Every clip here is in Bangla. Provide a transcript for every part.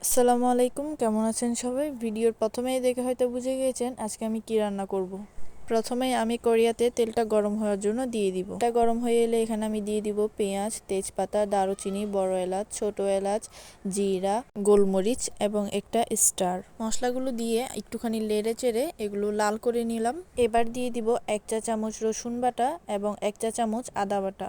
আসসালামু আলাইকুম, কেমন আছেন সবাই? ভিডিওর প্রথমেই দেখে হয়তো বুঝে গিয়েছেন আজকে আমি কি রান্না করব। প্রথমেই আমি কড়াইতে তেলটা গরম হওয়ার জন্য দিয়ে দিব। এটা গরম হয়ে এলে এখানে আমি দিয়ে দিব পেঁয়াজ, তেজপাতা, দারুচিনি, বড় এলাচ, ছোট এলাচ, জিরা, গোলমরিচ এবং একটা স্টার। মশলাগুলো দিয়ে একটুখানি নেড়ে চেড়ে এগুলো লাল করে নিলাম। এবার দিয়ে দিব 1 চা চামচ রসুন বাটা এবং 1 চা চামচ আদা বাটা।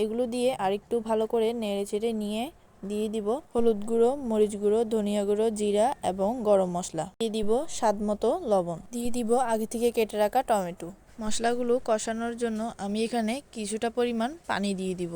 এগুলো দিয়ে আরেকটু ভালো করে নেড়ে চেড়ে নিয়ে দিয়ে দিব হলুদ গুঁড়ো, মরিচ গুঁড়ো, ধনিয়া গুঁড়ো, জিরা এবং গরম মশলা। দিয়ে দিব স্বাদ মতো লবণ। দিয়ে দিব আগে থেকে কেটে রাখা টমেটো। মশলাগুলো কষানোর জন্য আমি এখানে কিছুটা পরিমাণ পানি দিয়ে দিব।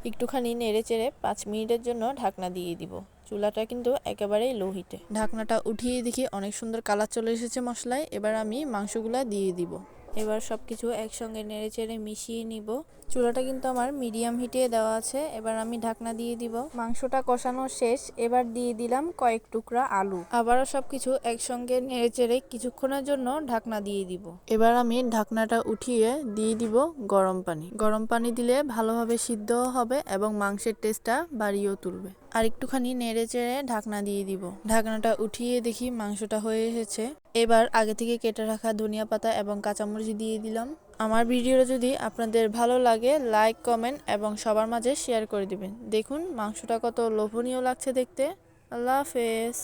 একটুখানি নেড়ে চেড়ে 5 মিনিটের জন্য ঢাকনা দিয়ে দিব। চুলাটা কিন্তু একেবারেই লো হিটে। ঢাকনাটা উঠিয়ে দেখি অনেক সুন্দর কালার চলে এসেছে মশলায়। এবার আমি মাংসগুলা দিয়ে দিব। এবার সবকিছু একসঙ্গে নেড়ে চেড়ে মিশিয়ে নিব। চুলাটা কিন্তু আমার মিডিয়াম হিটে দেওয়া আছে। এবার আমি ঢাকনা দিয়ে দিব। মাংসটা কষানো শেষ। এবার দিয়ে দিলাম কয়েক টুকরা আলু। আবারও সবকিছু একসঙ্গে নেড়ে চেড়ে কিছুক্ষণের জন্য ঢাকনা দিয়ে দিব। এবার আমি ঢাকনাটা উঠিয়ে দিয়ে দিব গরম পানি। গরম পানি দিলে ভালোভাবে সিদ্ধও হবে এবং মাংসের টেস্টটা বাড়িয়েও তুলবে। আর একটুখানি নেড়ে চেড়ে ঢাকনা দিয়ে দিব। ঢাকনাটা উঠিয়ে দেখি মাংসটা হয়ে এসেছে। এবার আগে থেকে কেটে রাখা ধনিয়া পাতা এবং কাঁচামরিচ দিয়ে দিলাম। আমার ভিডিওটা যদি আপনাদের ভালো লাগে লাইক, কমেন্ট এবং সবার মাঝে শেয়ার করে দিবেন। দেখুন মাংসটা কত লোভনীয় লাগছে দেখতে। আল্লাহ হাফেজ।